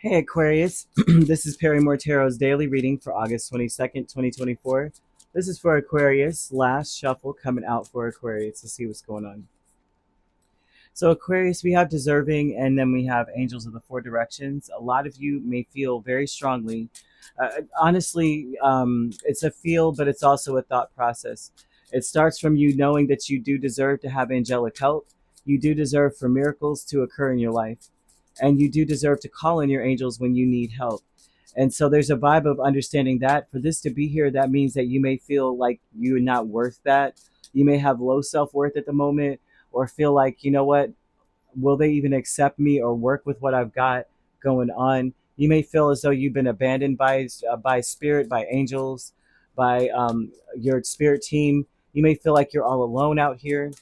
Hey Aquarius, this is Perrymore Tarot's daily reading for August 22nd, 2024. This is for Aquarius, last shuffle coming out for Aquarius. Let's see what's going on. So Aquarius, we have deserving and then we have angels of the four directions. A lot of you may feel very strongly. Honestly, it's a feel, but it's also a thought process. It starts from you knowing that you do deserve to have angelic help. You do deserve for miracles to occur in your life. And you do deserve to call in your angels when you need help. And so there's a vibe of understanding that for this to be here, that means that you may feel like you're not worth that. You may have low self worth at the moment, or feel like, you know what, will they even accept me or work with what I've got going on? You may feel as though you've been abandoned by spirit, by angels, by your spirit team. You may feel like you're all alone out here.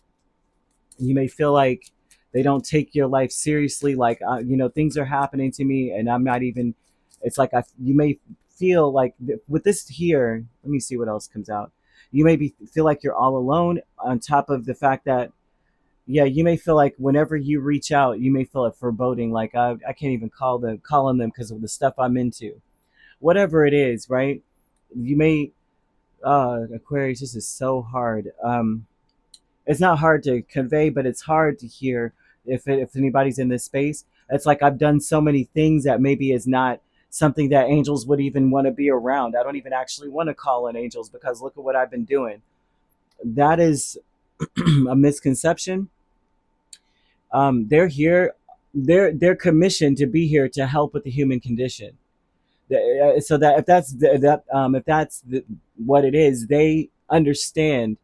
You may feel like they don't take your life seriously. Like things are happening to me, and I'm not even. It's like you may feel like with this here. Let me see what else comes out. You may feel like you're all alone. On top of the fact that yeah, you may feel like whenever you reach out, you may feel a foreboding, like I can't even call on them because of the stuff I'm into. Whatever it is, right? You may Aquarius, this is so hard. It's not hard to convey, but it's hard to hear if anybody's in this space. It's like I've done so many things that maybe is not something that angels would even want to be around. I don't even actually want to call in angels because look at what I've been doing. That is a misconception. They're here. They're commissioned to be here to help with the human condition. So that if that's what it is, they understand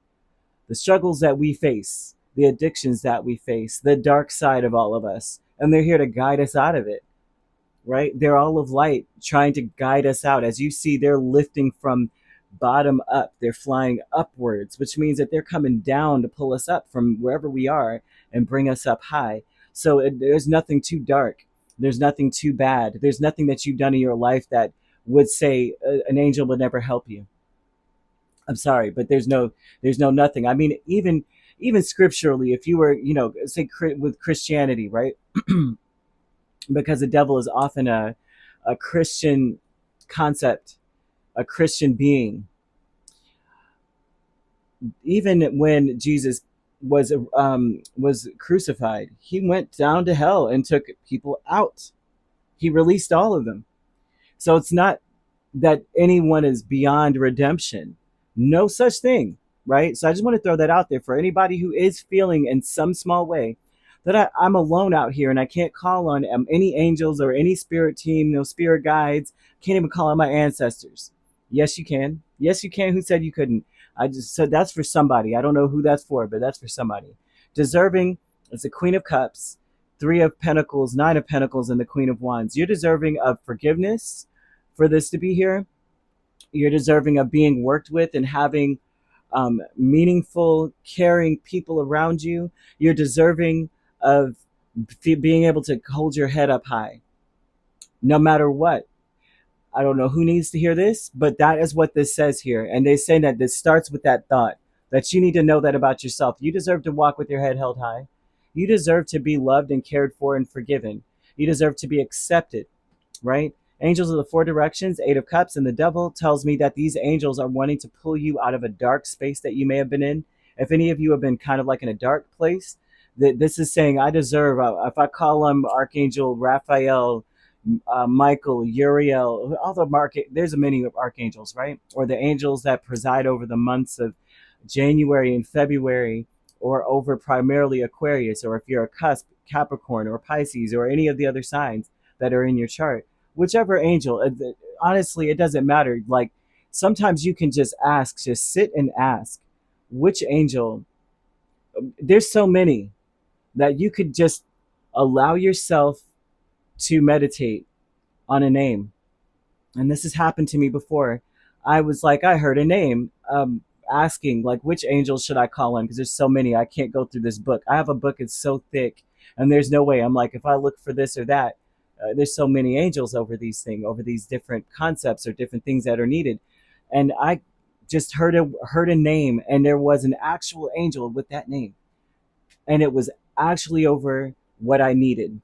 the struggles that we face, the addictions that we face, the dark side of all of us, and they're here to guide us out of it. Right? They're all of light, trying to guide us out. As you see, they're lifting from bottom up. They're flying upwards, which means that they're coming down to pull us up from wherever we are and bring us up high. So there's nothing too dark. There's nothing too bad. There's nothing that you've done in your life that would say an angel would never help you. I'm sorry, but there's no nothing. I mean, even scripturally, if you were, say with Christianity, right? Because the devil is often a Christian concept, a Christian being. Even when Jesus was crucified, he went down to hell and took people out. He released all of them. So it's not that anyone is beyond redemption. No such thing, right? So I just want to throw that out there for anybody who is feeling in some small way that I'm alone out here and I can't call on any angels or any spirit team, no spirit guides. Can't even call on my ancestors. Yes, you can. Yes, you can. Who said you couldn't? I just said that's for somebody. I don't know who that's for, but that's for somebody. Deserving is the Queen of Cups, Three of Pentacles, Nine of Pentacles, and the Queen of Wands. You're deserving of forgiveness for this to be here. You're deserving of being worked with and having meaningful, caring people around you. You're deserving of being able to hold your head up high, no matter what. I don't know who needs to hear this, but that is what this says here. And they say that this starts with that thought that you need to know that about yourself. You deserve to walk with your head held high. You deserve to be loved and cared for and forgiven. You deserve to be accepted, right? Angels of the four directions, Eight of Cups, and the devil tells me that these angels are wanting to pull you out of a dark space that you may have been in. If any of you have been kind of like in a dark place, that this is saying, I deserve, if I call him Archangel Raphael, Michael, Uriel, all the there's many archangels, right? Or the angels that preside over the months of January and February, or over primarily Aquarius, or if you're a cusp, Capricorn, or Pisces, or any of the other signs that are in your chart. Whichever angel, honestly, it doesn't matter. Like sometimes you can just sit and ask, which angel? There's so many that you could just allow yourself to meditate on a name. And this has happened to me before. I was like, I heard a name, asking like, which angels should I call in? Because there's so many. I can't go through this book. I have a book. It's so thick, and there's no way. I'm like, if I look for this or that, there's so many angels over these different concepts or different things that are needed. And I just heard a name, and there was an actual angel with that name, and it was actually over what I needed.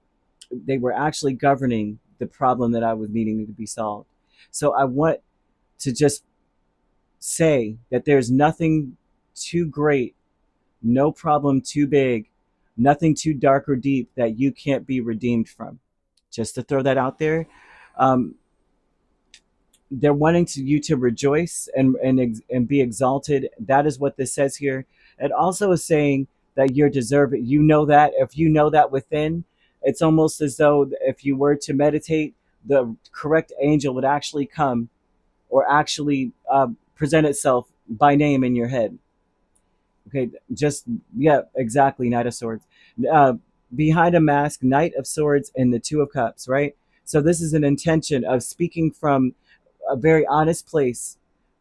They were actually governing the problem that I was needing to be solved. So I want to just say that there's nothing too great, no problem too big, nothing too dark or deep that you can't be redeemed from. Just to throw that out there. Um, they're wanting you to rejoice and be exalted. That is what this says here. It also is saying that you're deserving. You know that if you know that within, it's almost as though if you were to meditate, the correct angel would actually come or actually present itself by name in your head. Okay, just yeah, exactly. Knight of Swords, uh, behind a mask, Knight of Swords, and the Two of Cups. Right. So this is an intention of speaking from a very honest place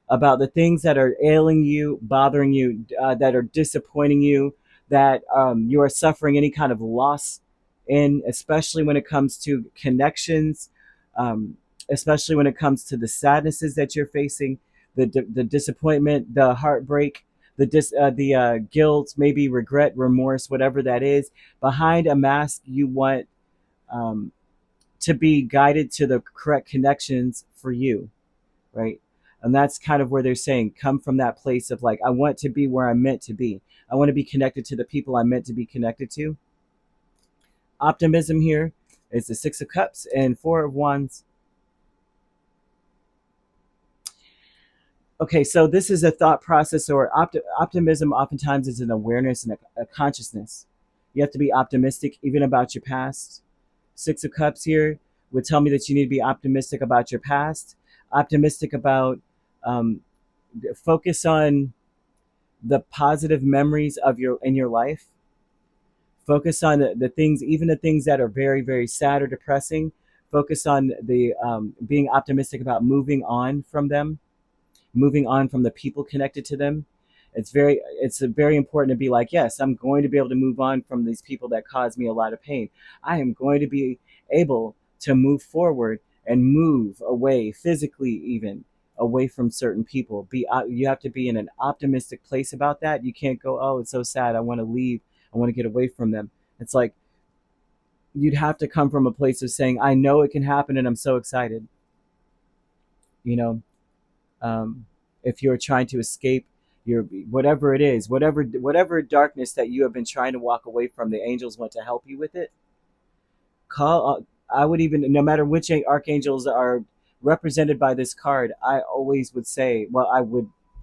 about the things that are ailing you, bothering you, that are disappointing you, that you are suffering any kind of loss in, especially when it comes to connections, um, especially when it comes to the sadnesses that you're facing, the disappointment, the heartbreak, the guilt, maybe regret, remorse, whatever that is. Behind a mask, you want um, to be guided to the correct connections for you, right? And that's kind of where they're saying, come from that place of like, I want to be where I'm meant to be. I want to be connected to the people I'm meant to be connected to. Optimism here is the Six of Cups and Four of Wands. Okay, so this is a thought process, or optimism oftentimes is an awareness and a consciousness. You have to be optimistic even about your past. Six of Cups here would tell me that you need to be optimistic about your past, optimistic about um, focus on the positive memories of your in your life. Focus on the things, even the things that are very, very sad or depressing. Focus on the being optimistic about moving on from them, moving on from the people connected to them. It's very important to be like, yes, I'm going to be able to move on from these people that cause me a lot of pain. I am going to be able to move forward and move away physically, even away from certain people. You have to be in an optimistic place about that. You can't go, oh, it's so sad, I want to leave, I want to get away from them. It's like you'd have to come from a place of saying, I know it can happen and I'm so excited. You know, um, if you're trying to escape your whatever it is, whatever darkness that you have been trying to walk away from, the angels want to help you with it. Call I would even, no matter which archangels are represented by this card, I always would say, well,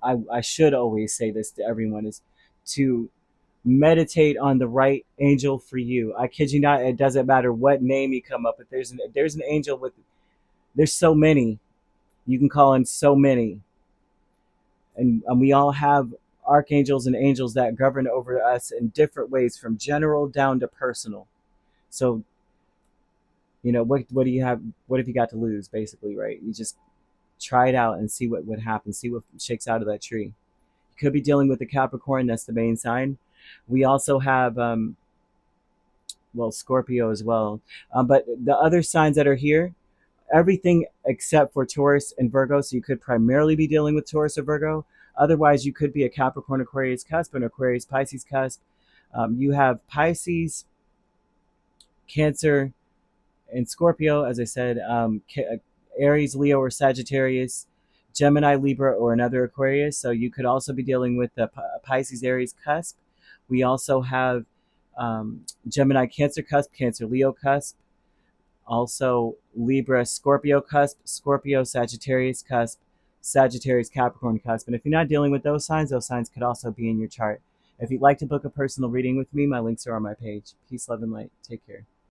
I should always say this to everyone, is to meditate on the right angel for you. I kid you not, it doesn't matter what name you come up with. There's an angel with, there's so many, you can call in so many, and we all have archangels and angels that govern over us in different ways, from general down to personal. So, what do you have? What have you got to lose, basically, right? You just try it out and see what would happen, see what shakes out of that tree. You could be dealing with the Capricorn, that's the main sign. We also have well, Scorpio as well, but the other signs that are here, everything except for Taurus and Virgo. So you could primarily be dealing with Taurus or Virgo. Otherwise, you could be a Capricorn, Aquarius cusp, and Aquarius, Pisces cusp. You have Pisces, Cancer, and Scorpio, as I said, Aries, Leo, or Sagittarius, Gemini, Libra, or another Aquarius. So you could also be dealing with the Pisces, Aries cusp. We also have Gemini, Cancer cusp, Cancer, Leo cusp. Also, Libra, Scorpio cusp, Scorpio, Sagittarius cusp, Sagittarius, Capricorn cusp. And if you're not dealing with those signs could also be in your chart. If you'd like to book a personal reading with me, my links are on my page. Peace, love, and light. Take care.